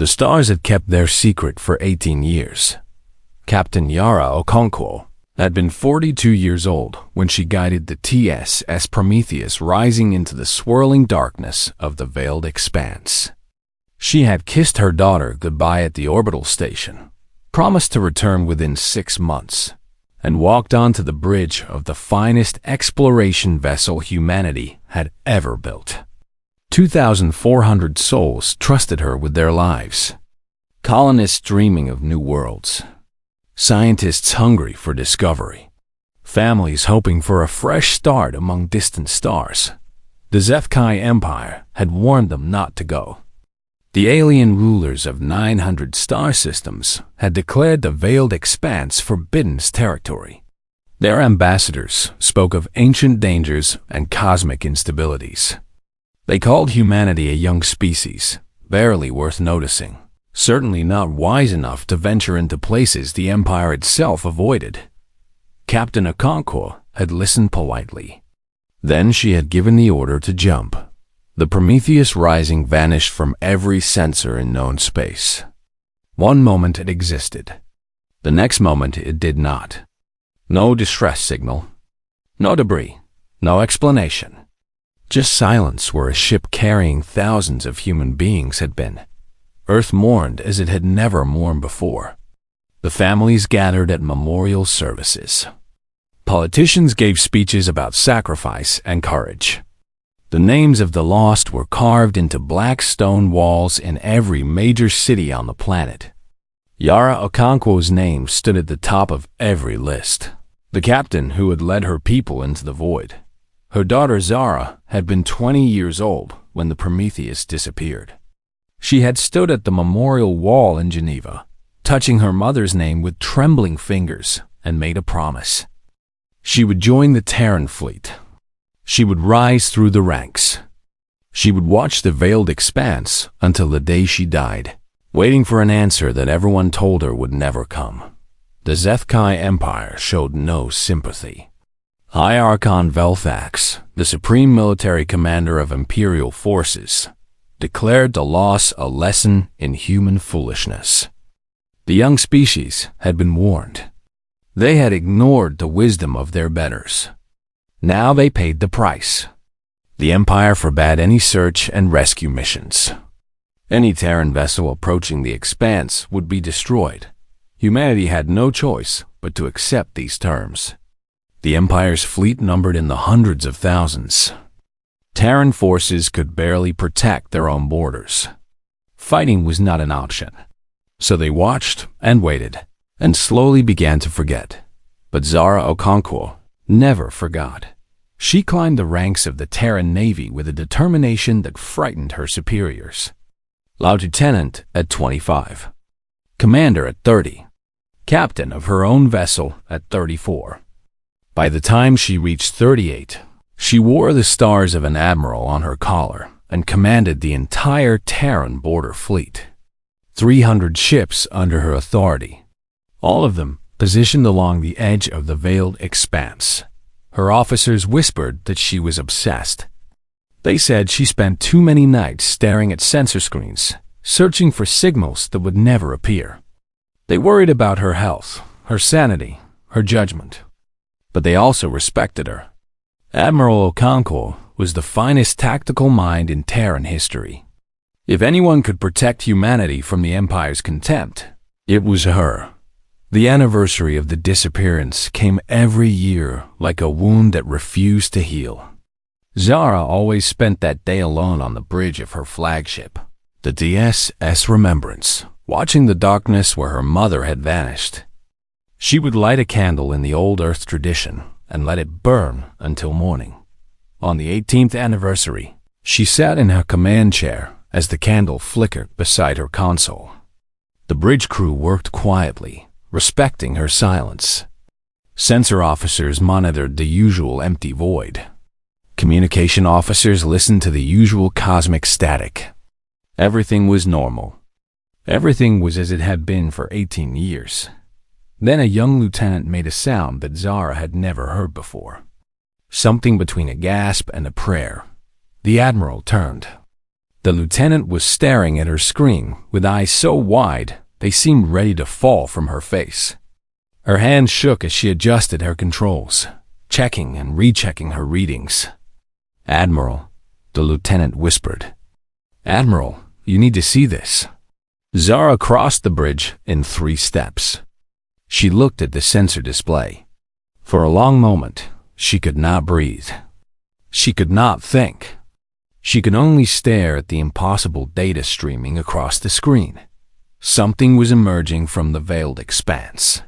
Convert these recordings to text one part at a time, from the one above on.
The stars had kept their secret for 18 years. Captain Yara Okonkwo had been 42 years old when she guided the TSS Prometheus rising into the swirling darkness of the veiled expanse. She had kissed her daughter goodbye at the orbital station, promised to return within 6 months, and walked onto the bridge of the finest exploration vessel humanity had ever built. 2,400 souls trusted her with their lives. Colonists dreaming of new worlds. Scientists hungry for discovery. Families hoping for a fresh start among distant stars. The Zethkai Empire had warned them not to go. The alien rulers of 900 star systems had declared the veiled expanse forbidden territory. Their ambassadors spoke of ancient dangers and cosmic instabilities. They called humanity a young species, barely worth noticing, certainly not wise enough to venture into places the Empire itself avoided. Captain Okonkwo had listened politely. Then she had given the order to jump. The Prometheus rising vanished from every sensor in known space. One moment it existed. The next moment it did not. No distress signal. No debris. No explanation. Just silence where a ship carrying thousands of human beings had been. Earth mourned as it had never mourned before. The families gathered at memorial services. Politicians gave speeches about sacrifice and courage. The names of the lost were carved into black stone walls in every major city on the planet. Yara Okonkwo's name stood at the top of every list. The captain who had led her people into the void. Her daughter Zara had been 20 years old when the Prometheus disappeared. She had stood at the memorial wall in Geneva, touching her mother's name with trembling fingers, and made a promise. She would join the Terran fleet. She would rise through the ranks. She would watch the veiled expanse until the day she died, waiting for an answer that everyone told her would never come. The Zethkai Empire showed no sympathy. High Archon Velthax, the supreme military commander of Imperial forces, declared the loss a lesson in human foolishness. The young species had been warned. They had ignored the wisdom of their betters. Now they paid the price. The Empire forbade any search and rescue missions. Any Terran vessel approaching the expanse would be destroyed. Humanity had no choice but to accept these terms. The Empire's fleet numbered in the hundreds of thousands. Terran forces could barely protect their own borders. Fighting was not an option. So they watched and waited, and slowly began to forget. But Zara Okonkwo never forgot. She climbed the ranks of the Terran Navy with a determination that frightened her superiors. Lieutenant at 25. Commander at 30. Captain of her own vessel at 34. By the time she reached 38, she wore the stars of an admiral on her collar and commanded the entire Terran border fleet. 300 ships under her authority, all of them positioned along the edge of the veiled expanse. Her officers whispered that she was obsessed. They said she spent too many nights staring at sensor screens, searching for signals that would never appear. They worried about her health, her sanity, her judgment. But they also respected her. Admiral Okonkwo was the finest tactical mind in Terran history. If anyone could protect humanity from the Empire's contempt, it was her. The anniversary of the disappearance came every year like a wound that refused to heal. Zara always spent that day alone on the bridge of her flagship, the TSS Remembrance, watching the darkness where her mother had vanished. She would light a candle in the old Earth tradition and let it burn until morning. On the 18th anniversary, she sat in her command chair as the candle flickered beside her console. The bridge crew worked quietly, respecting her silence. Sensor officers monitored the usual empty void. Communication officers listened to the usual cosmic static. Everything was normal. Everything was as it had been for 18 years. Then a young lieutenant made a sound that Zara had never heard before. Something between a gasp and a prayer. The admiral turned. The lieutenant was staring at her screen with eyes so wide they seemed ready to fall from her face. Her hands shook as she adjusted her controls, checking and rechecking her readings. "Admiral," the lieutenant whispered. "Admiral, you need to see this." Zara crossed the bridge in 3 steps. She looked at the sensor display. For a long moment, she could not breathe. She could not think. She could only stare at the impossible data streaming across the screen. Something was emerging from the veiled expanse.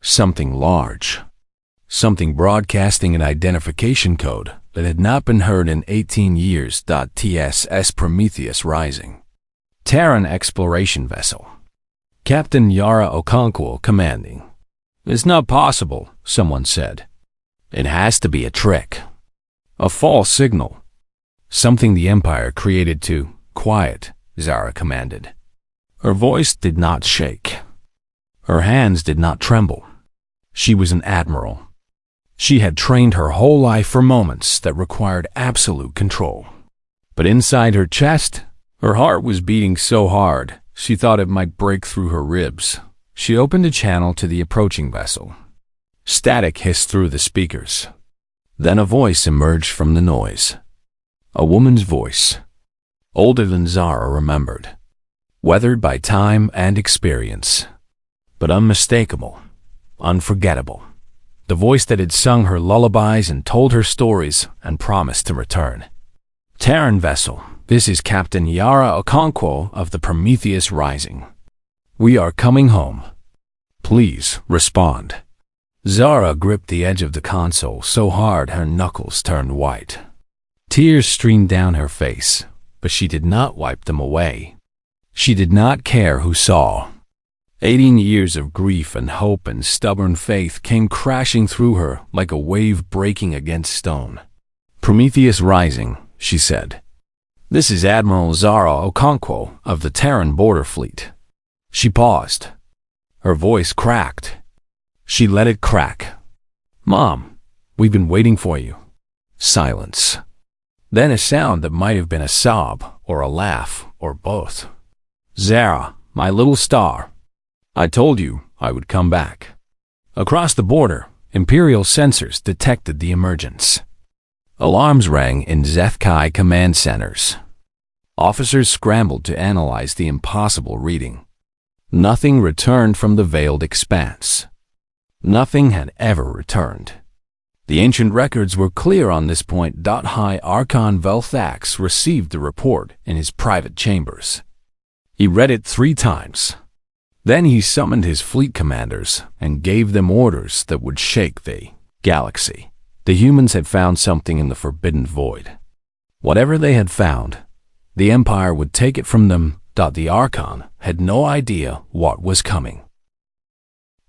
Something large. Something broadcasting an identification code that had not been heard in 18 years. TSS Prometheus Rising. Terran exploration vessel. Captain Yara Okonkwo commanding. "It's not possible," someone said. "It has to be a trick. A false signal. Something the Empire created to quiet," Zara commanded. Her voice did not shake. Her hands did not tremble. She was an admiral. She had trained her whole life for moments that required absolute control. But inside her chest, her heart was beating so hard, she thought it might break through her ribs. She opened a channel to the approaching vessel. Static hissed through the speakers. Then a voice emerged from the noise. A woman's voice. Older than Zara remembered. Weathered by time and experience. But unmistakable. Unforgettable. The voice that had sung her lullabies and told her stories and promised to return. "Terran vessel, this is Captain Yara Okonkwo of the Prometheus Rising. We are coming home. Please respond." Zara gripped the edge of the console so hard her knuckles turned white. Tears streamed down her face, but she did not wipe them away. She did not care who saw. 18 years of grief and hope and stubborn faith came crashing through her like a wave breaking against stone. "Prometheus Rising," she said. "This is Admiral Zara Okonkwo of the Terran border fleet." She paused. Her voice cracked. She let it crack. "Mom, we've been waiting for you." Silence. Then a sound that might have been a sob or a laugh or both. "Zara, my little star. I told you I would come back." Across the border, Imperial sensors detected the emergence. Alarms rang in Zethkai command centers. Officers scrambled to analyze the impossible reading. Nothing returned from the veiled expanse. Nothing had ever returned. The ancient records were clear on this point. High Archon Velthax received the report in his private chambers. He read it 3 times. Then he summoned his fleet commanders and gave them orders that would shake the galaxy. The humans had found something in the forbidden void. Whatever they had found, the Empire would take it from them. The Archon had no idea what was coming.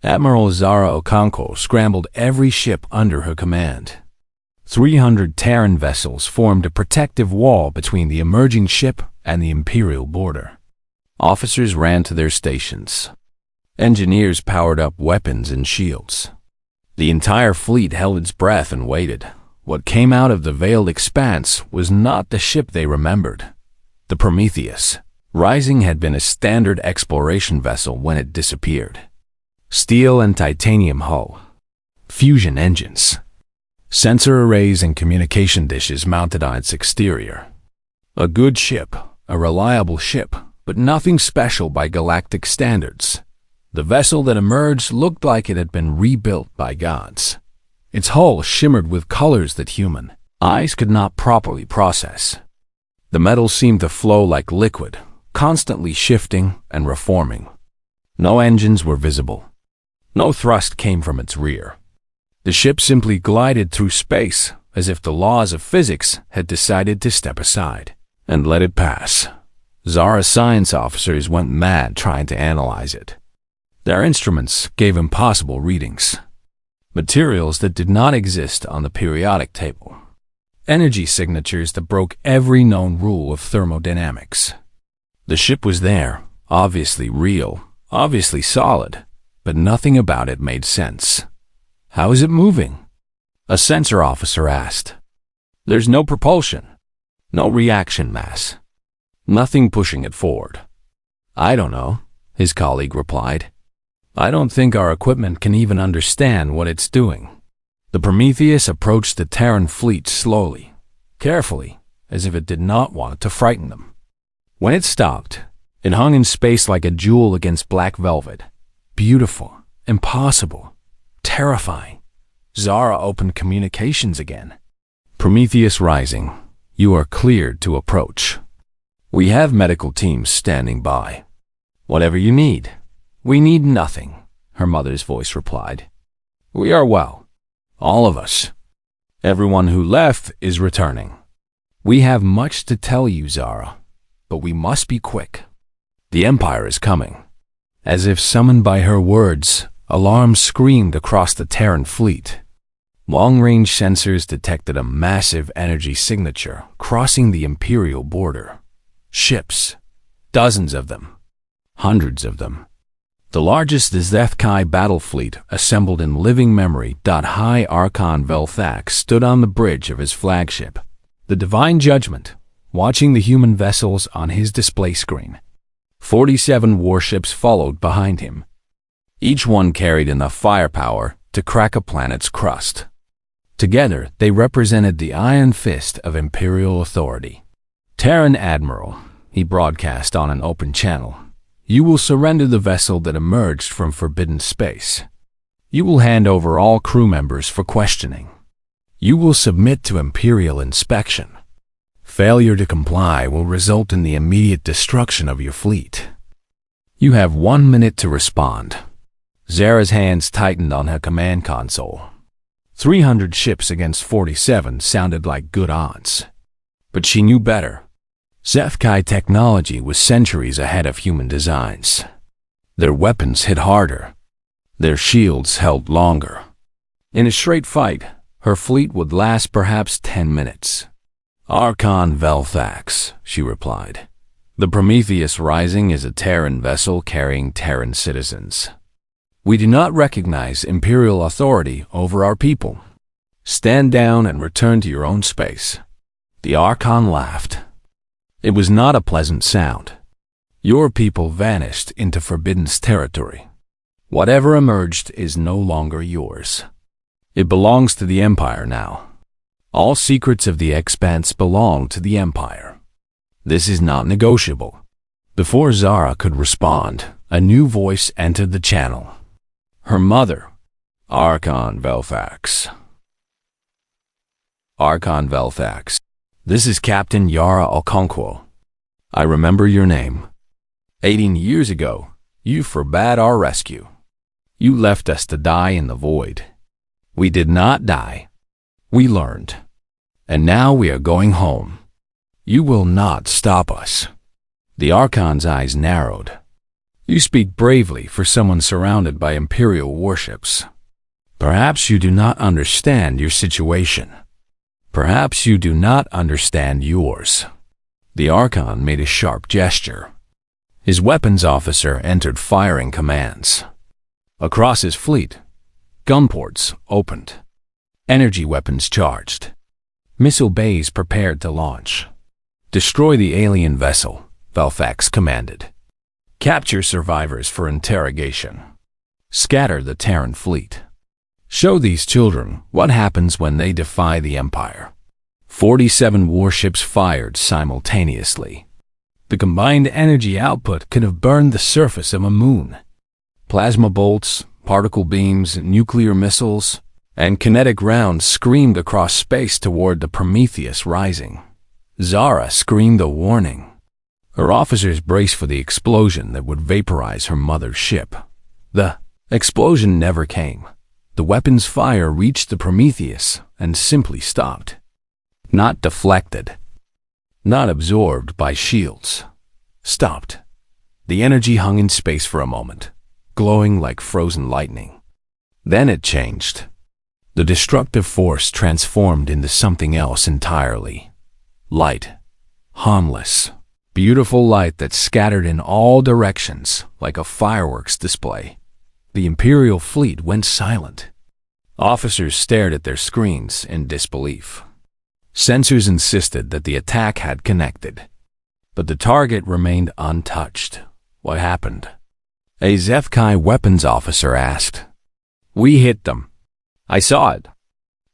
Admiral Zara Okonkwo scrambled every ship under her command. 300 Terran vessels formed a protective wall between the emerging ship and the Imperial border. Officers ran to their stations. Engineers powered up weapons and shields. The entire fleet held its breath and waited. What came out of the veiled expanse was not the ship they remembered. The Prometheus Rising had been a standard exploration vessel when it disappeared. Steel and titanium hull. Fusion engines. Sensor arrays and communication dishes mounted on its exterior. A good ship, a reliable ship, but nothing special by galactic standards. The vessel that emerged looked like it had been rebuilt by gods. Its hull shimmered with colors that human eyes could not properly process. The metal seemed to flow like liquid, constantly shifting and reforming. No engines were visible. No thrust came from its rear. The ship simply glided through space as if the laws of physics had decided to step aside and let it pass. Zara's science officers went mad trying to analyze it. Their instruments gave impossible readings. Materials that did not exist on the periodic table. Energy signatures that broke every known rule of thermodynamics. The ship was there, obviously real, obviously solid, but nothing about it made sense. "How is it moving?" a sensor officer asked. "There's no propulsion, no reaction mass. Nothing pushing it forward. I don't know, his colleague replied. I don't think our equipment can even understand what it's doing. The Prometheus approached the Terran fleet slowly, carefully, as if it did not want to frighten them. When it stopped, it hung in space like a jewel against black velvet. Beautiful, impossible, terrifying. Zara opened communications again. Prometheus rising, you are cleared to approach. We have medical teams standing by. Whatever you need. We need nothing, her mother's voice replied. We are well. All of us. Everyone who left is returning. We have much to tell you, Zara, but we must be quick. The Empire is coming. As if summoned by her words, alarms screamed across the Terran fleet. Long-range sensors detected a massive energy signature crossing the Imperial border. Ships. Dozens of them. Hundreds of them. The largest HFY battle fleet assembled in living memory. High Archon Velthax stood on the bridge of his flagship, the Divine Judgment, watching the human vessels on his display screen. 47 warships followed behind him. Each one carried enough firepower to crack a planet's crust. Together, they represented the iron fist of Imperial authority. Terran Admiral, he broadcast on an open channel. You will surrender the vessel that emerged from forbidden space. You will hand over all crew members for questioning. You will submit to Imperial inspection. Failure to comply will result in the immediate destruction of your fleet. You have 1 minute to respond. Zara's hands tightened on her command console. 300 ships against 47 sounded like good odds. But she knew better. HFY technology was centuries ahead of human designs. Their weapons hit harder. Their shields held longer. In a straight fight, her fleet would last perhaps 10 minutes. Archon Velthax, she replied. The Prometheus Rising is a Terran vessel carrying Terran citizens. We do not recognize Imperial authority over our people. Stand down and return to your own space. The Archon laughed. It was not a pleasant sound. Your people vanished into Forbidden's territory. Whatever emerged is no longer yours. It belongs to the Empire now. All secrets of the Expanse belong to the Empire. This is not negotiable. Before Zara could respond, a new voice entered the channel. Her mother, Archon Velthax. Archon Velthax. This is Captain Yara Okonkwo. I remember your name. 18 years ago, you forbade our rescue. You left us to die in the void. We did not die. We learned. And now we are going home. You will not stop us. The Archon's eyes narrowed. You speak bravely for someone surrounded by Imperial warships. Perhaps you do not understand your situation. Perhaps you do not understand yours. The Archon made a sharp gesture. His weapons officer entered firing commands. Across his fleet, gun ports opened. Energy weapons charged. Missile bays prepared to launch. Destroy the alien vessel, Velthax commanded. Capture survivors for interrogation. Scatter the Terran fleet. Show these children what happens when they defy the Empire. 47 warships fired simultaneously. The combined energy output could have burned the surface of a moon. Plasma bolts, particle beams, nuclear missiles, and kinetic rounds screamed across space toward the Prometheus Rising. Zara screamed a warning. Her officers braced for the explosion that would vaporize her mother's ship. The explosion never came. The weapon's fire reached the Prometheus and simply stopped. Not deflected. Not absorbed by shields. Stopped. The energy hung in space for a moment, glowing like frozen lightning. Then it changed. The destructive force transformed into something else entirely. Light. Harmless. Beautiful light that scattered in all directions like a fireworks display. The Imperial fleet went silent. Officers stared at their screens in disbelief. Sensors insisted that the attack had connected. But the target remained untouched. What happened? A HFY weapons officer asked. We hit them. I saw it.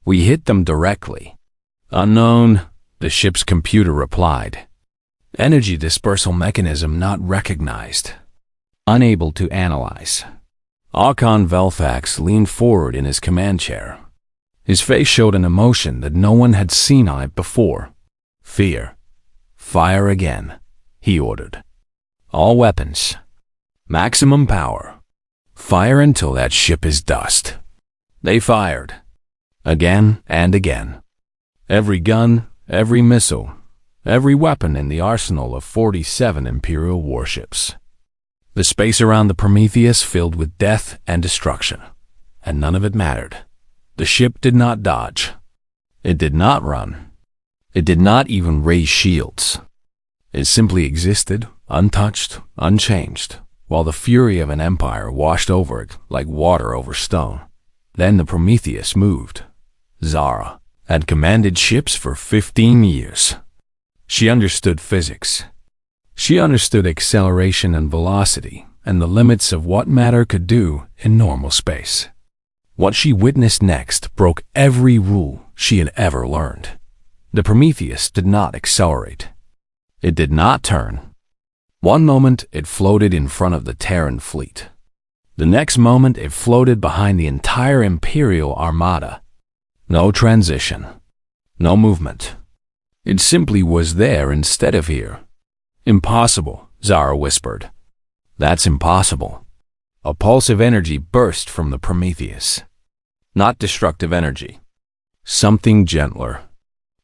We hit them directly. Unknown, the ship's computer replied. Energy dispersal mechanism not recognized. Unable to analyze. Archon Velfax leaned forward in his command chair. His face showed an emotion that no one had seen on it before. Fear. Fire again, he ordered. All weapons. Maximum power. Fire until that ship is dust. They fired. Again and again. Every gun, every missile, every weapon in the arsenal of 47 Imperial warships. The space around the Prometheus filled with death and destruction, and none of it mattered. The ship did not dodge. It did not run. It did not even raise shields. It simply existed, untouched, unchanged, while the fury of an empire washed over it like water over stone. Then the Prometheus moved. Zara had commanded ships for 15 years. She understood physics. She understood acceleration and velocity and the limits of what matter could do in normal space. What she witnessed next broke every rule she had ever learned. The Prometheus did not accelerate. It did not turn. One moment it floated in front of the Terran fleet. The next moment it floated behind the entire Imperial armada. No transition. No movement. It simply was there instead of here. Impossible, Zara whispered. That's impossible. A pulse of energy burst from the Prometheus. Not destructive energy. Something gentler.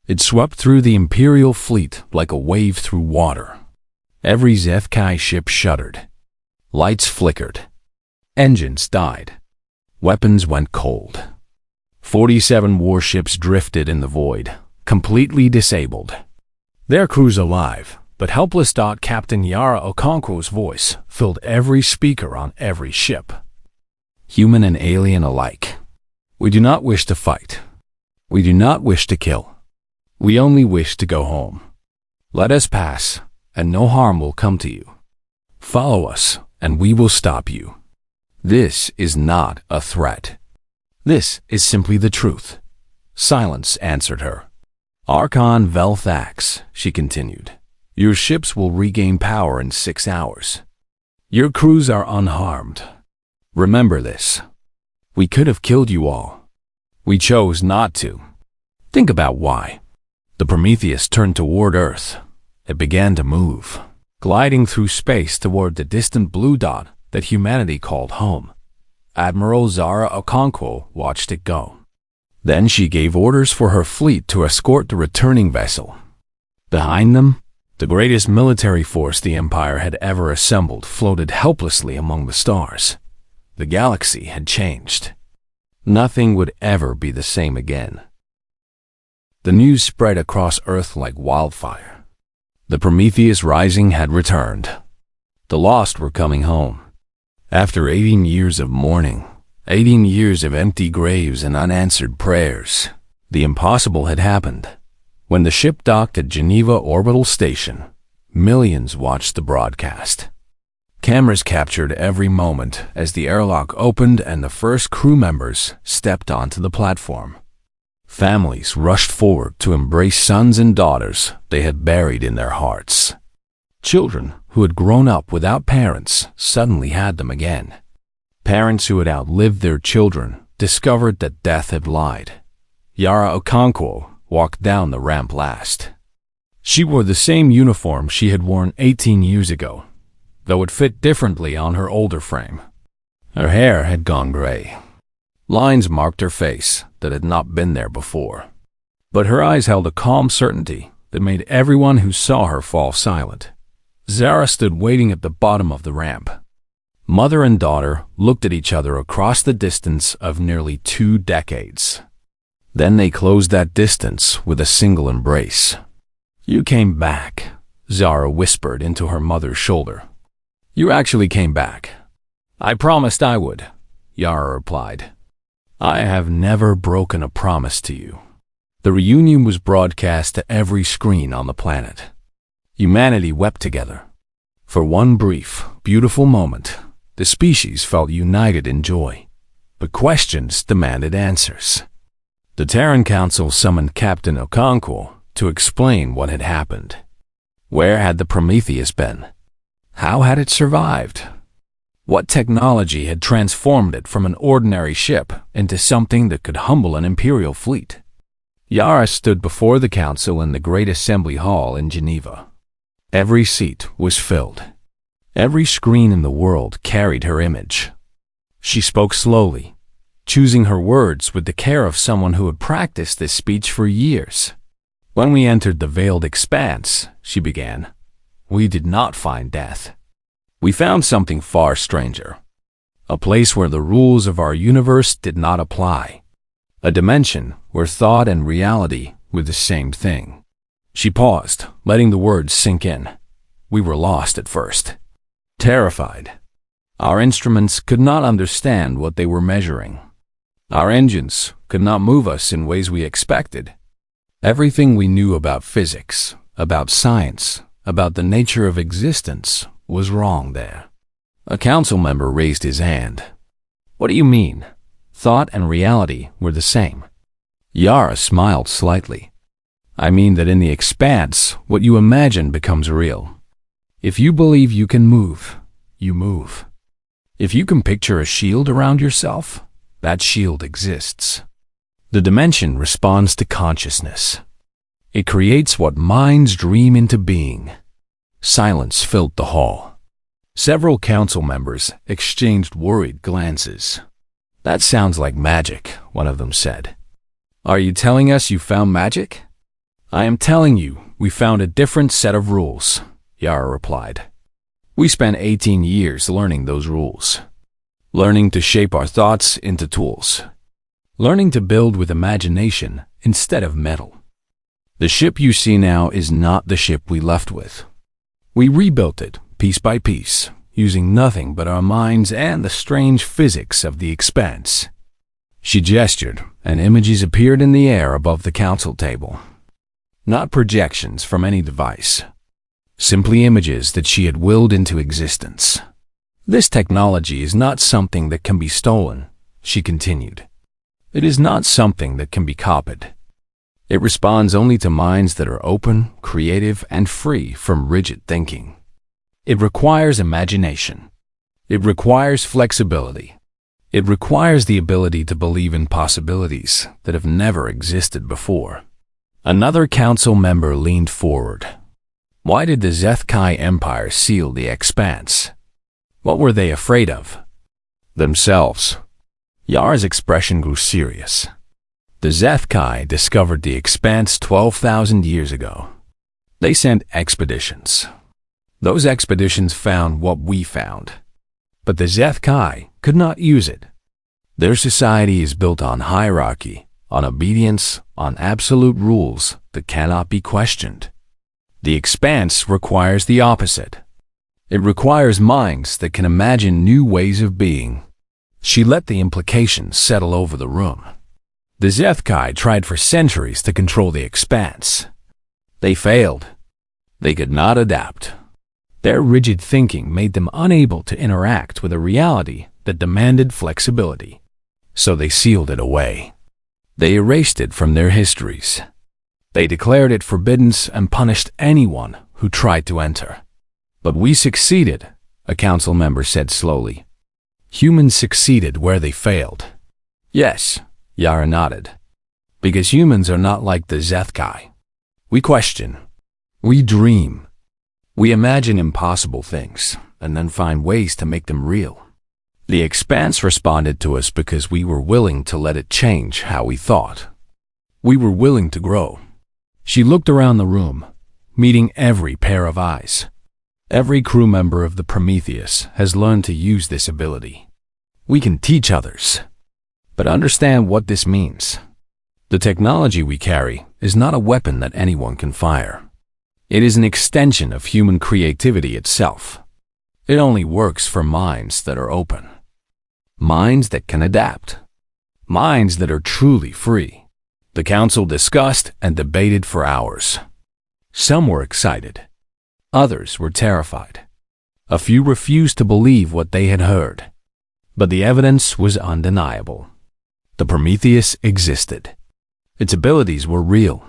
It swept through the Imperial fleet like a wave through water. Every HFY ship shuddered. Lights flickered. Engines died. Weapons went cold. 47 warships drifted in the void, completely disabled. Their crews alive, but helpless. Captain Yara Okonkwo's voice filled every speaker on every ship. Human and alien alike. We do not wish to fight. We do not wish to kill. We only wish to go home. Let us pass, and no harm will come to you. Follow us, and we will stop you. This is not a threat. This is simply the truth. Silence answered her. Archon Velfax, she continued. Your ships will regain power in 6 hours. Your crews are unharmed. Remember this. We could have killed you all. We chose not to. Think about why. The Prometheus turned toward Earth. It began to move, gliding through space toward the distant blue dot that humanity called home. Admiral Zara Okonkwo watched it go. Then she gave orders for her fleet to escort the returning vessel. Behind them, the greatest military force the Empire had ever assembled floated helplessly among the stars. The galaxy had changed. Nothing would ever be the same again. The news spread across Earth like wildfire. The Prometheus Rising had returned. The lost were coming home. After 18 years of mourning, 18 years of empty graves and unanswered prayers, the impossible had happened. When the ship docked at Geneva Orbital Station, millions watched the broadcast. Cameras captured every moment as the airlock opened and the first crew members stepped onto the platform. Families rushed forward to embrace sons and daughters they had buried in their hearts. Children who had grown up without parents suddenly had them again. Parents who had outlived their children discovered that death had lied. Yara Okonkwo walked down the ramp last. She wore the same uniform she had worn 18 years ago, though it fit differently on her older frame. Her hair had gone gray. Lines marked her face that had not been there before. But her eyes held a calm certainty that made everyone who saw her fall silent. Zara stood waiting at the bottom of the ramp. Mother and daughter looked at each other across the distance of nearly 2 decades. Then they closed that distance with a single embrace. You came back, Zara whispered into her mother's shoulder. You actually came back. I promised I would, Yara replied. I have never broken a promise to you. The reunion was broadcast to every screen on the planet. Humanity wept together. For one brief, beautiful moment, the species felt united in joy. But questions demanded answers. The Terran Council summoned Captain Okonkwo to explain what had happened. Where had the Prometheus been? How had it survived? What technology had transformed it from an ordinary ship into something that could humble an imperial fleet? Yara stood before the council in the Great Assembly Hall in Geneva. Every seat was filled. Every screen in the world carried her image. She spoke slowly, choosing her words with the care of someone who had practiced this speech for years. When we entered the veiled expanse, she began, we did not find death. We found something far stranger. A place where the rules of our universe did not apply. A dimension where thought and reality were the same thing. She paused, letting the words sink in. We were lost at first. Terrified. Our instruments could not understand what they were measuring. Our engines could not move us in ways we expected. Everything we knew about physics, about science, about the nature of existence was wrong there. A council member raised his hand. What do you mean? Thought and reality were the same. Yara smiled slightly. I mean that in the expanse, what you imagine becomes real. If you believe you can move, you move. If you can picture a shield around yourself, that shield exists. The dimension responds to consciousness. It creates what minds dream into being. Silence filled the hall. Several council members exchanged worried glances. That sounds like magic, one of them said. Are you telling us you found magic? I am telling you we found a different set of rules, Yara replied. We spent 18 years learning those rules. Learning to shape our thoughts into tools. Learning to build with imagination instead of metal. The ship you see now is not the ship we left with. We rebuilt it, piece by piece, using nothing but our minds and the strange physics of the expanse. She gestured, and images appeared in the air above the council table. Not projections from any device. Simply images that she had willed into existence. This technology is not something that can be stolen, she continued. It is not something that can be copied. It responds only to minds that are open, creative, and free from rigid thinking. It requires imagination. It requires flexibility. It requires the ability to believe in possibilities that have never existed before. Another council member leaned forward. Why did the Zethkai Empire seal the expanse? What were they afraid of? Themselves. Yara's expression grew serious. The Zethkai discovered the expanse 12,000 years ago. They sent expeditions. Those expeditions found what we found. But the Zethkai could not use it. Their society is built on hierarchy, on obedience, on absolute rules that cannot be questioned. The expanse requires the opposite. It requires minds that can imagine new ways of being. She let the implications settle over the room. The Zethkai tried for centuries to control the expanse. They failed. They could not adapt. Their rigid thinking made them unable to interact with a reality that demanded flexibility. So they sealed it away. They erased it from their histories. They declared it forbidden and punished anyone who tried to enter. But we succeeded, a council member said slowly. Humans succeeded where they failed. Yes, Yara nodded. Because humans are not like the Zethkai. We question. We dream. We imagine impossible things and then find ways to make them real. The expanse responded to us because we were willing to let it change how we thought. We were willing to grow. She looked around the room, meeting every pair of eyes. Every crew member of the Prometheus has learned to use this ability. We can teach others. But understand what this means. The technology we carry is not a weapon that anyone can fire. It is an extension of human creativity itself. It only works for minds that are open. Minds that can adapt. Minds that are truly free. The council discussed and debated for hours. Some were excited. Others were terrified. A few refused to believe what they had heard. But the evidence was undeniable. The Prometheus existed. Its abilities were real.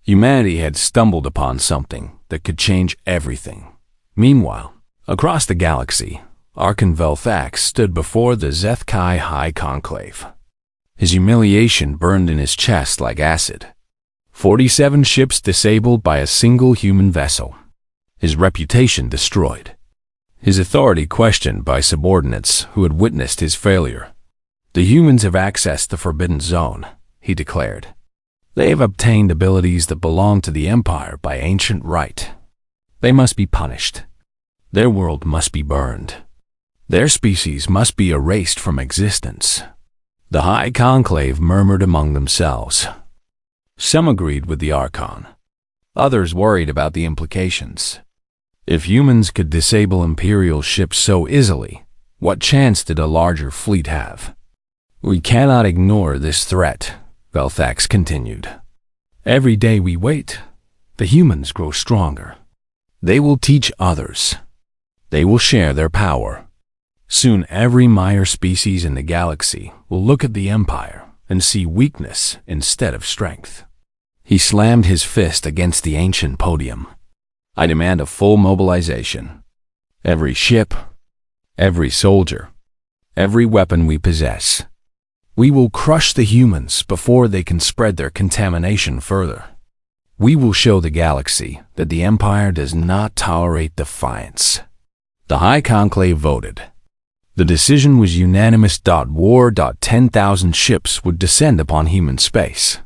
Humanity had stumbled upon something that could change everything. Meanwhile, across the galaxy, Archon Velthax stood before the Zethkai High Conclave. His humiliation burned in his chest like acid. 47 ships disabled by a single human vessel. His reputation destroyed. His authority questioned by subordinates who had witnessed his failure. The humans have accessed the Forbidden Zone, he declared. They have obtained abilities that belong to the Empire by ancient right. They must be punished. Their world must be burned. Their species must be erased from existence. The High Conclave murmured among themselves. Some agreed with the Archon. Others worried about the implications. If humans could disable Imperial ships so easily, what chance did a larger fleet have? We cannot ignore this threat, Velthax continued. Every day we wait, the humans grow stronger. They will teach others. They will share their power. Soon every minor species in the galaxy will look at the Empire and see weakness instead of strength. He slammed his fist against the ancient podium. I demand a full mobilization. Every ship, every soldier, every weapon we possess. We will crush the humans before they can spread their contamination further. We will show the galaxy that the Empire does not tolerate defiance. The High Conclave voted. The decision was unanimous. War. 10,000 ships would descend upon human space.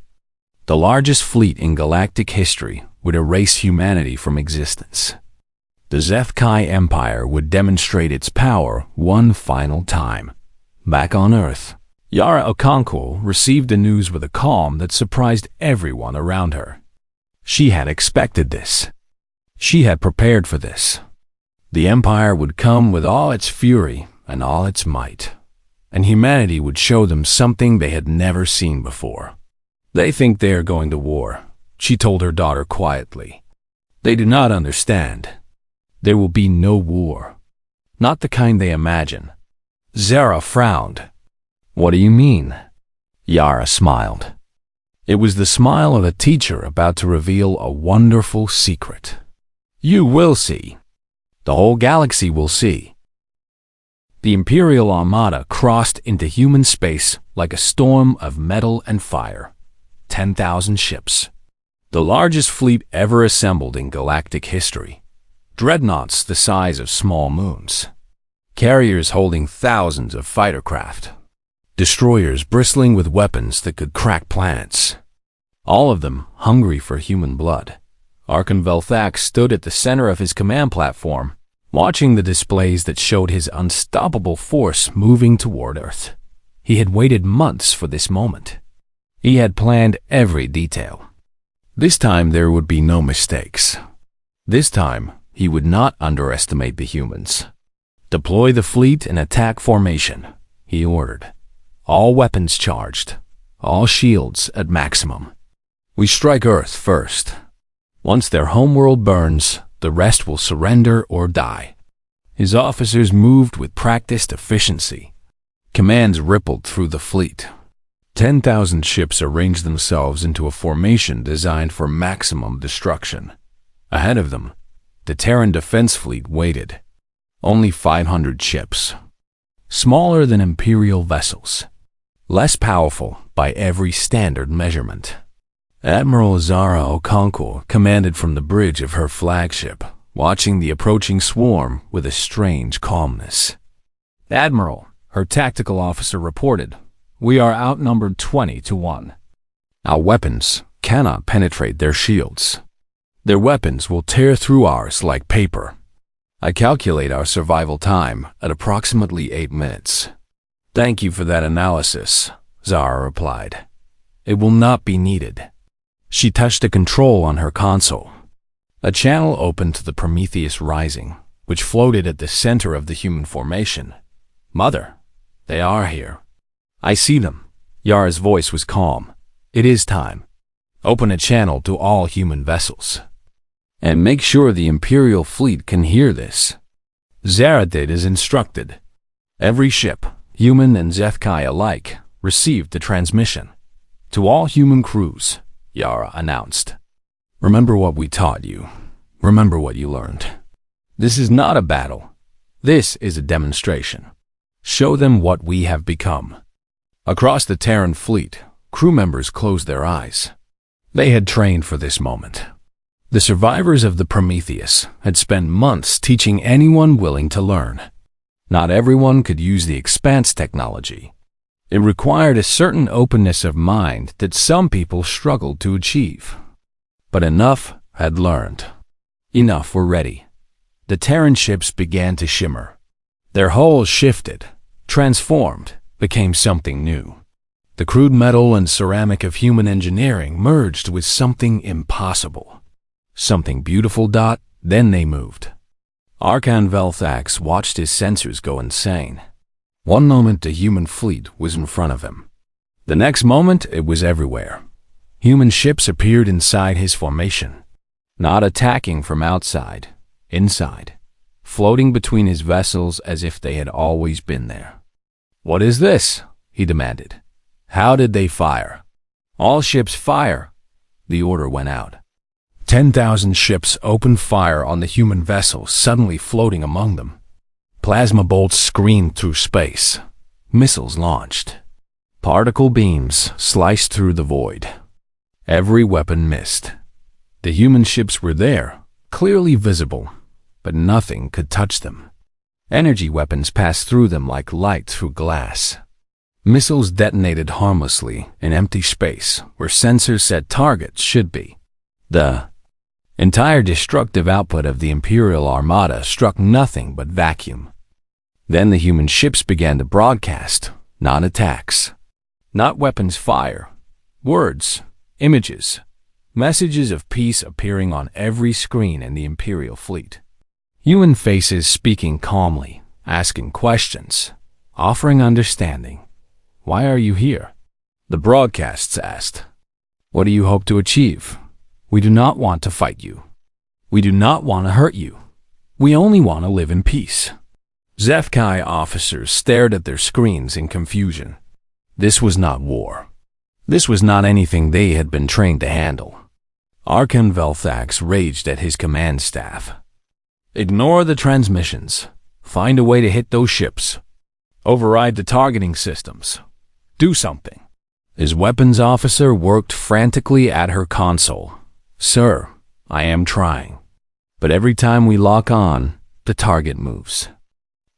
The largest fleet in galactic history would erase humanity from existence. The Zethkai Empire would demonstrate its power one final time. Back on Earth, Yara Okonkwo received the news with a calm that surprised everyone around her. She had expected this. She had prepared for this. The Empire would come with all its fury and all its might, and humanity would show them something they had never seen before. They think they are going to war, she told her daughter quietly. They do not understand. There will be no war. Not the kind they imagine. Zara frowned. What do you mean? Yara smiled. It was the smile of a teacher about to reveal a wonderful secret. You will see. The whole galaxy will see. The Imperial Armada crossed into human space like a storm of metal and fire. 10,000 ships. The largest fleet ever assembled in galactic history. Dreadnoughts the size of small moons. Carriers holding thousands of fighter craft. Destroyers bristling with weapons that could crack planets. All of them hungry for human blood. Archon Velthax stood at the center of his command platform, watching the displays that showed his unstoppable force moving toward Earth. He had waited months for this moment. He had planned every detail. This time there would be no mistakes. This time he would not underestimate the humans. Deploy the fleet in attack formation, he ordered. All weapons charged, all shields at maximum. We strike Earth first. Once their homeworld burns, the rest will surrender or die. His officers moved with practiced efficiency. Commands rippled through the fleet. 10,000 ships arranged themselves into a formation designed for maximum destruction. Ahead of them, the Terran defense fleet waited. Only 500 ships. Smaller than Imperial vessels. Less powerful by every standard measurement. Admiral Zara Okonkwo commanded from the bridge of her flagship, watching the approaching swarm with a strange calmness. Admiral, her tactical officer reported, we are outnumbered 20 to 1. Our weapons cannot penetrate their shields. Their weapons will tear through ours like paper. I calculate our survival time at approximately 8 minutes. Thank you for that analysis, Zara replied. It will not be needed. She touched a control on her console. A channel opened to the Prometheus Rising, which floated at the center of the human formation. Mother, they are here. I see them. Yara's voice was calm. It is time. Open a channel to all human vessels. And make sure the Imperial fleet can hear this. Zara did as instructed. Every ship, human and Zethkai alike, received the transmission. To all human crews, Yara announced. Remember what we taught you. Remember what you learned. This is not a battle. This is a demonstration. Show them what we have become. Across the Terran fleet, crew members closed their eyes. They had trained for this moment. The survivors of the Prometheus had spent months teaching anyone willing to learn. Not everyone could use the Expanse technology. It required a certain openness of mind that some people struggled to achieve. But enough had learned. Enough were ready. The Terran ships began to shimmer. Their hulls shifted, transformed, became something new. The crude metal and ceramic of human engineering merged with something impossible. Something beautiful. Then they moved. Arkan Velthax watched his sensors go insane. One moment the human fleet was in front of him. The next moment it was everywhere. Human ships appeared inside his formation. Not attacking from outside, inside. Floating between his vessels as if they had always been there. "What is this?" he demanded. "How did they fire?" "All ships fire." The order went out. 10,000 ships opened fire on the human vessels suddenly floating among them. Plasma bolts screamed through space. Missiles launched. Particle beams sliced through the void. Every weapon missed. The human ships were there, clearly visible, but nothing could touch them. Energy weapons passed through them like light through glass. Missiles detonated harmlessly in empty space where sensors said targets should be. The entire destructive output of the Imperial Armada struck nothing but vacuum. Then the human ships began to broadcast, not attacks, not weapons fire, words, images, messages of peace appearing on every screen in the Imperial fleet. Human faces speaking calmly, asking questions, offering understanding. "Why are you here?" The broadcasts asked. "What do you hope to achieve? We do not want to fight you. We do not want to hurt you. We only want to live in peace." Zethkai officers stared at their screens in confusion. This was not war. This was not anything they had been trained to handle. Arkan Velthax raged at his command staff. "Ignore the transmissions. Find a way to hit those ships. Override the targeting systems. Do something." His weapons officer worked frantically at her console. "Sir, I am trying. But every time we lock on, the target moves.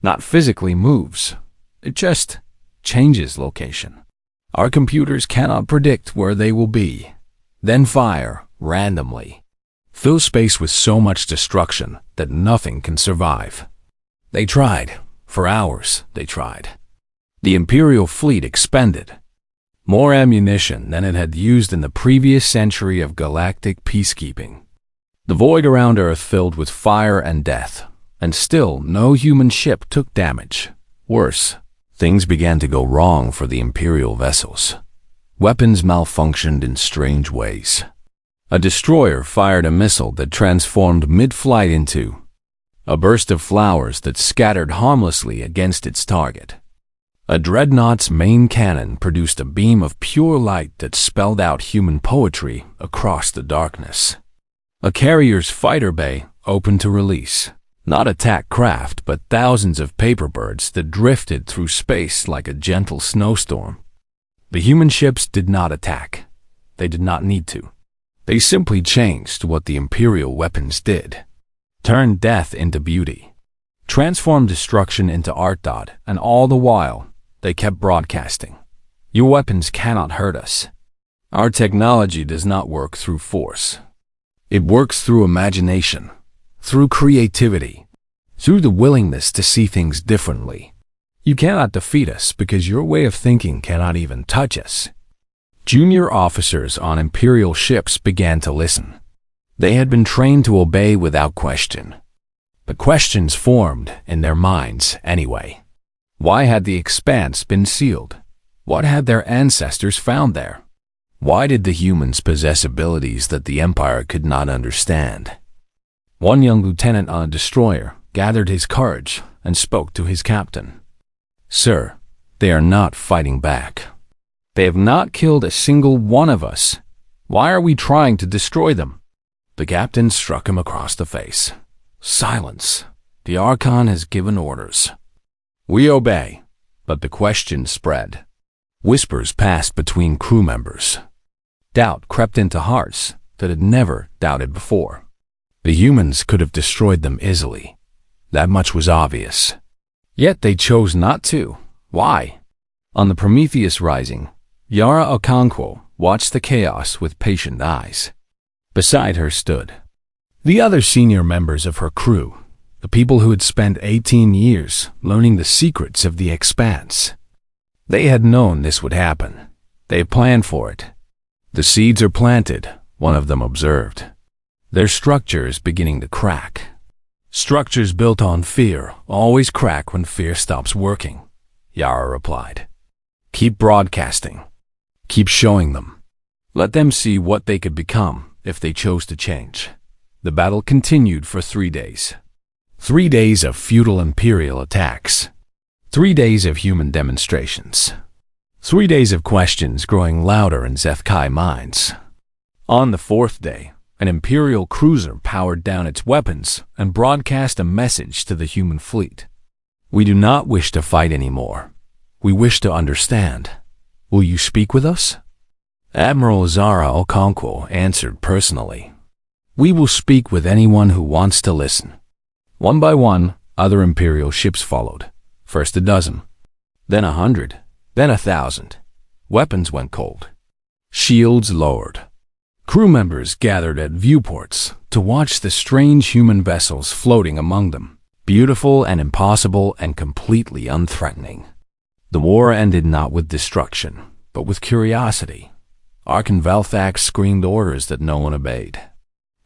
Not physically moves. It just changes location. Our computers cannot predict where they will be. Then fire, randomly. Fill space with so much destruction that nothing can survive." They tried. For hours, they tried. The Imperial fleet expended more ammunition than it had used in the previous century of galactic peacekeeping. The void around Earth filled with fire and death, and still no human ship took damage. Worse, things began to go wrong for the Imperial vessels. Weapons malfunctioned in strange ways. A destroyer fired a missile that transformed mid-flight into a burst of flowers that scattered harmlessly against its target. A dreadnought's main cannon produced a beam of pure light that spelled out human poetry across the darkness. A carrier's fighter bay opened to release, not attack craft, but thousands of paper birds that drifted through space like a gentle snowstorm. The human ships did not attack. They did not need to. They simply changed what the Imperial weapons did. Turned death into beauty. Transformed destruction into art. And all the while, they kept broadcasting. "Your weapons cannot hurt us. Our technology does not work through force. It works through imagination, through creativity, through the willingness to see things differently. You cannot defeat us because your way of thinking cannot even touch us." Junior officers on Imperial ships began to listen. They had been trained to obey without question. But questions formed in their minds anyway. Why had the Expanse been sealed? What had their ancestors found there? Why did the humans possess abilities that the Empire could not understand? One young lieutenant on a destroyer gathered his courage and spoke to his captain. "Sir, they are not fighting back. They have not killed a single one of us. Why are we trying to destroy them?" The captain struck him across the face. "Silence. The Archon has given orders." "We obey." But the question spread. Whispers passed between crew members. Doubt crept into hearts that had never doubted before. The humans could have destroyed them easily. That much was obvious. Yet they chose not to. Why? On the Prometheus Rising, Yara Okonkwo watched the chaos with patient eyes. Beside her stood the other senior members of her crew, the people who had spent 18 years learning the secrets of the Expanse. They had known this would happen. They had planned for it. "The seeds are planted," one of them observed. "Their structure is beginning to crack." "Structures built on fear always crack when fear stops working," Yara replied. "Keep broadcasting. Keep showing them. Let them see what they could become if they chose to change." The battle continued for 3 days. 3 days of futile imperial attacks. 3 days of human demonstrations. 3 days of questions growing louder in Zethkai minds. On the 4th day, an Imperial cruiser powered down its weapons and broadcast a message to the human fleet. "We do not wish to fight anymore. We wish to understand. Will you speak with us?" Admiral Zara Okonkwo answered personally. "We will speak with anyone who wants to listen." One by one, other Imperial ships followed. First a dozen, then 100, then 1,000. Weapons went cold. Shields lowered. Crew members gathered at viewports to watch the strange human vessels floating among them, beautiful and impossible and completely unthreatening. The war ended not with destruction, but with curiosity. Archon Velthax screamed orders that no one obeyed.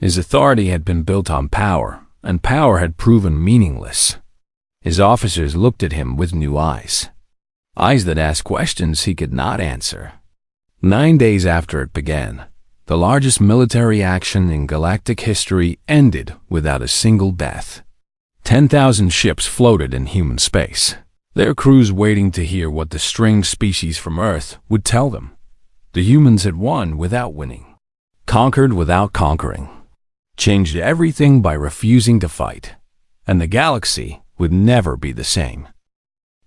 His authority had been built on power, and power had proven meaningless. His officers looked at him with new eyes. Eyes that asked questions he could not answer. 9 days after it began, the largest military action in galactic history ended without a single death. 10,000 ships floated in human space, their crews waiting to hear what the strange species from Earth would tell them. The humans had won without winning, conquered without conquering, changed everything by refusing to fight, and the galaxy would never be the same.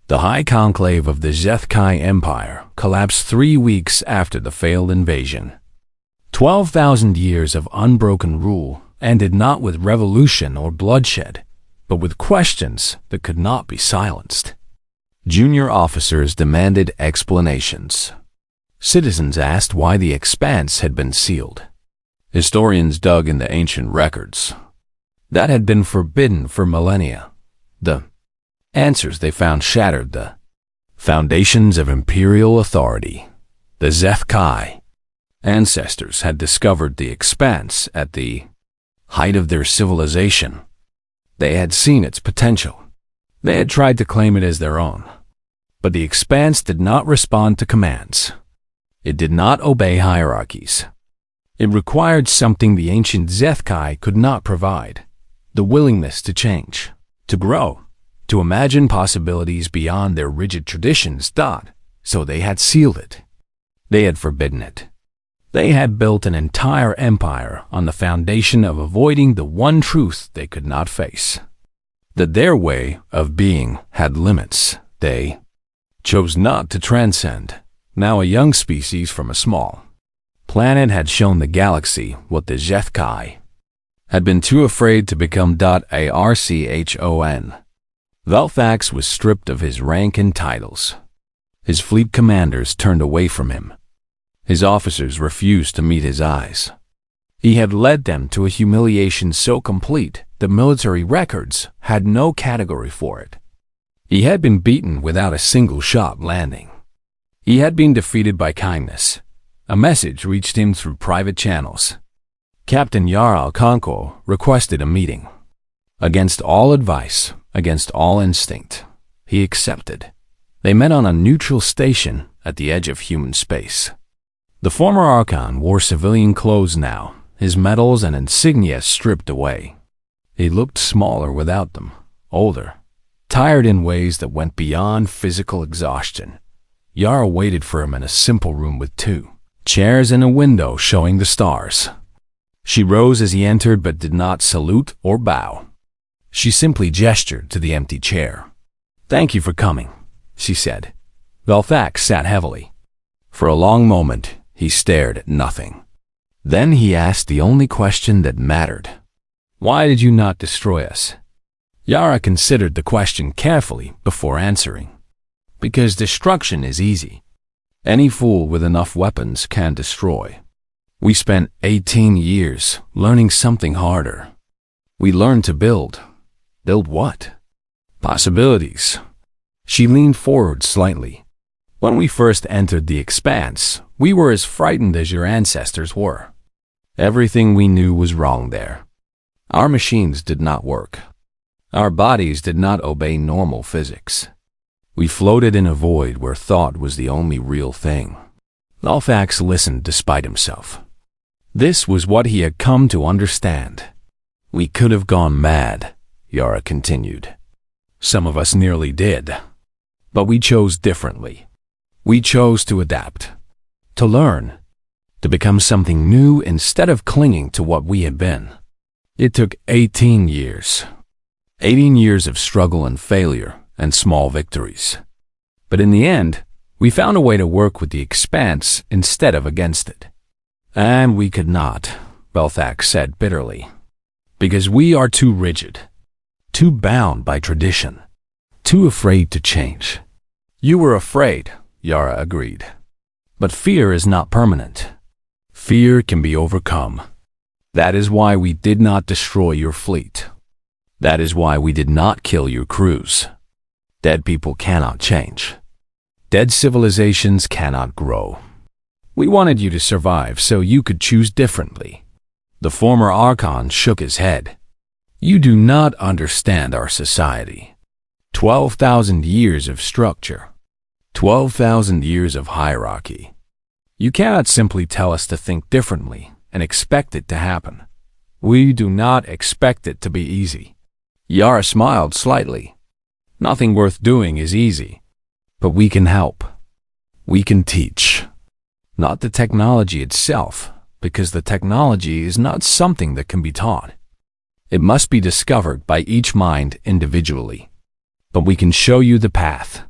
The High Conclave of the Zethkai Empire collapsed 3 weeks after the failed invasion. 12,000 years of unbroken rule ended not with revolution or bloodshed, but with questions that could not be silenced. Junior officers demanded explanations. Citizens asked why the Expanse had been sealed. Historians dug in the ancient records. That had been forbidden for millennia. The answers they found shattered the foundations of imperial authority. The Zethkai ancestors had discovered the Expanse at the height of their civilization. They had seen its potential. They had tried to claim it as their own. But the Expanse did not respond to commands. It did not obey hierarchies. It required something the ancient Zethkai could not provide: the willingness to change, to grow, to imagine possibilities beyond their rigid traditions. So they had sealed it. They had forbidden it. They had built an entire empire on the foundation of avoiding the one truth they could not face: that their way of being had limits they chose not to transcend. Now a young species from a small planet had shown the galaxy what the Zethkai had been too afraid to become. Archon Velthax was stripped of his rank and titles. His fleet commanders turned away from him. His officers refused to meet his eyes. He had led them to a humiliation so complete that military records had no category for it. He had been beaten without a single shot landing. He had been defeated by kindness. A message reached him through private channels. Captain Yara Okonkwo requested a meeting. Against all advice, against all instinct, he accepted. They met on a neutral station at the edge of human space. The former Archon wore civilian clothes now, his medals and insignia stripped away. He looked smaller without them, older, tired in ways that went beyond physical exhaustion. Yara waited for him in a simple room with 2 chairs and a window showing the stars. She rose as he entered but did not salute or bow. She simply gestured to the empty chair. "Thank you for coming," she said. Velthax sat heavily. For a long moment, he stared at nothing. Then he asked the only question that mattered. "Why did you not destroy us?" Yara considered the question carefully before answering. "Because destruction is easy. Any fool with enough weapons can destroy. We spent 18 years learning something harder. We learned to build. Build what? Possibilities." She leaned forward slightly. "When we first entered the Expanse, we were as frightened as your ancestors were. Everything we knew was wrong there. Our machines did not work. Our bodies did not obey normal physics. We floated in a void where thought was the only real thing." Velthax listened despite himself. This was what he had come to understand. "We could have gone mad," Yara continued. "Some of us nearly did. But we chose differently. We chose to adapt, to learn, to become something new instead of clinging to what we had been. It took 18 years. 18 years of struggle and failure and small victories. But in the end, we found a way to work with the Expanse instead of against it. And we could not," Velthax said bitterly, "because we are too rigid, too bound by tradition, too afraid to change." "You were afraid," Yara agreed. "But fear is not permanent. Fear can be overcome. That is why we did not destroy your fleet. That is why we did not kill your crews. Dead people cannot change. Dead civilizations cannot grow. We wanted you to survive so you could choose differently." The former Archon shook his head. "You do not understand our society. 12,000 years of structure. 12,000 years of hierarchy. You cannot simply tell us to think differently and expect it to happen. We do not expect it to be easy." Yara smiled slightly. "Nothing worth doing is easy. But we can help. We can teach. Not the technology itself, because the technology is not something that can be taught. It must be discovered by each mind individually. But we can show you the path.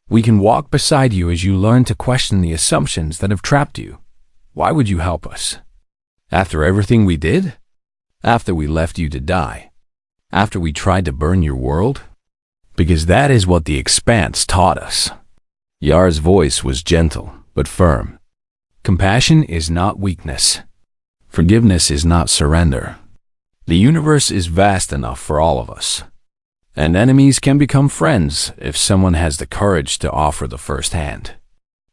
We can walk beside you as you learn to question the assumptions that have trapped you. Why would you help us? After everything we did? After we left you to die? After we tried to burn your world? Because that is what the Expanse taught us." Yara's voice was gentle but firm. "Compassion is not weakness. Forgiveness is not surrender. The universe is vast enough for all of us. And enemies can become friends if someone has the courage to offer the first hand."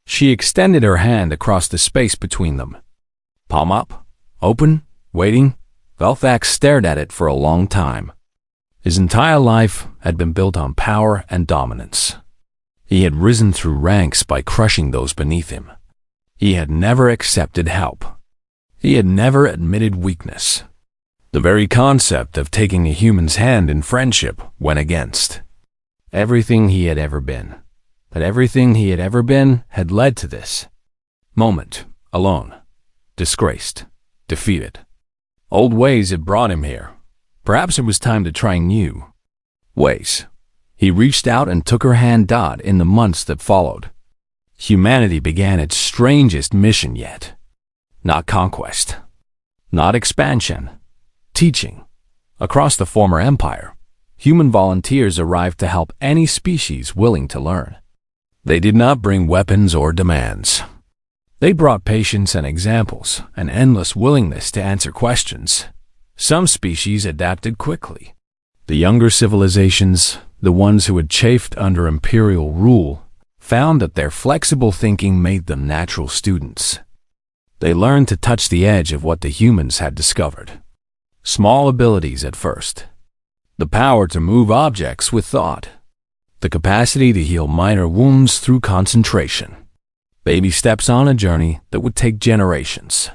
She extended her hand across the space between them. Palm up, open, waiting. Velthax stared at it for a long time. His entire life had been built on power and dominance. He had risen through ranks by crushing those beneath him. He had never accepted help. He had never admitted weakness. The very concept of taking a human's hand in friendship went against everything he had ever been. But everything he had ever been had led to this moment, alone, disgraced, defeated. Old ways had brought him here. Perhaps it was time to try new ways. He reached out and took her hand. In the months that followed, humanity began its strangest mission yet. Not conquest, not expansion, teaching. Across the former empire, human volunteers arrived to help any species willing to learn. They did not bring weapons or demands. They brought patience and examples, an endless willingness to answer questions. Some species adapted quickly. The younger civilizations, the ones who had chafed under imperial rule, found that their flexible thinking made them natural students. They learned to touch the edge of what the humans had discovered. Small abilities at first. The power to move objects with thought. The capacity to heal minor wounds through concentration. Baby steps on a journey that would take generations.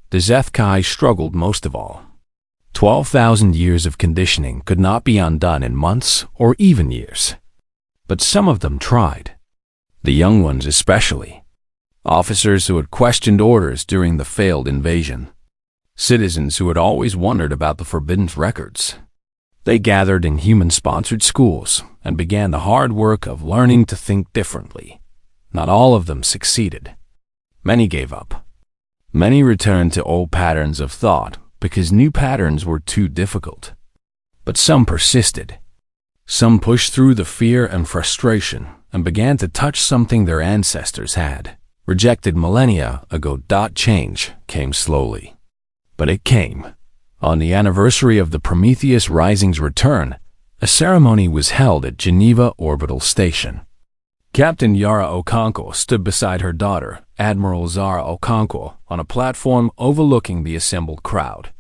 The Zethkai struggled most of all. 12,000 years of conditioning could not be undone in months or even years. But some of them tried. The young ones especially. Officers who had questioned orders during the failed invasion. Citizens who had always wondered about the forbidden records. They gathered in human-sponsored schools and began the hard work of learning to think differently. Not all of them succeeded. Many gave up. Many returned to old patterns of thought because new patterns were too difficult. But some persisted. Some pushed through the fear and frustration and began to touch something their ancestors had rejected millennia ago. Change came slowly. But it came. On the anniversary of the Prometheus Rising's return, a ceremony was held at Geneva Orbital Station. Captain Yara Okonkwo stood beside her daughter, Admiral Zara Okonkwo, on a platform overlooking the assembled crowd.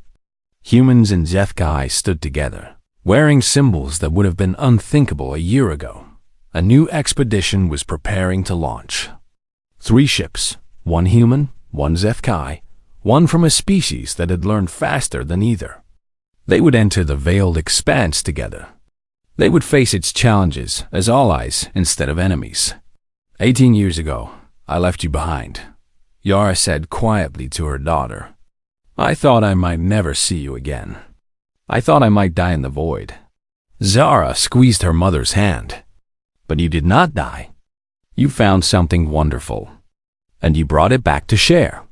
Humans and HFY stood together, wearing symbols that would have been unthinkable a year ago. A new expedition was preparing to launch. 3 ships, 1 human, 1 HFY, one from a species that had learned faster than either. They would enter the veiled expanse together. They would face its challenges as allies instead of enemies. 18 years ago, I left you behind, Yara said quietly to her daughter. I thought I might never see you again. I thought I might die in the void. Zara squeezed her mother's hand. But you did not die. You found something wonderful. And you brought it back to share.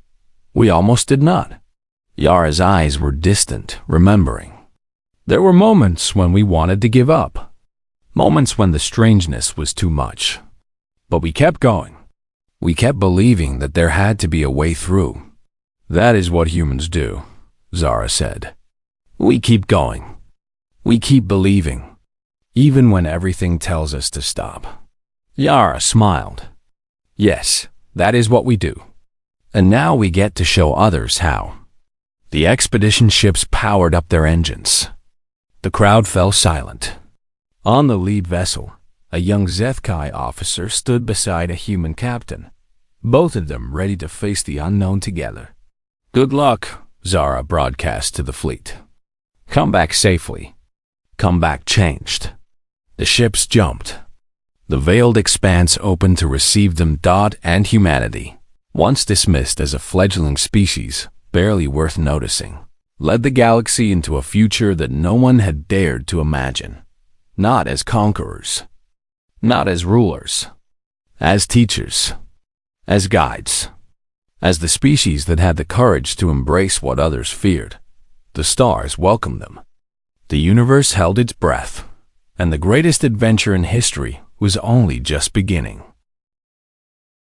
We almost did not. Yara's eyes were distant, remembering. There were moments when we wanted to give up. Moments when the strangeness was too much. But we kept going. We kept believing that there had to be a way through. That is what humans do, Zara said. We keep going. We keep believing, even when everything tells us to stop. Yara smiled. Yes, that is what we do. And now we get to show others how. The expedition ships powered up their engines. The crowd fell silent. On the lead vessel, a young HFY officer stood beside a human captain, both of them ready to face the unknown together. Good luck, Zara broadcast to the fleet. Come back safely. Come back changed. The ships jumped. The veiled expanse opened to receive them. And humanity, once dismissed as a fledgling species, barely worth noticing, led the galaxy into a future that no one had dared to imagine. Not as conquerors. Not as rulers. As teachers. As guides. As the species that had the courage to embrace what others feared. The stars welcomed them. The universe held its breath, and the greatest adventure in history was only just beginning.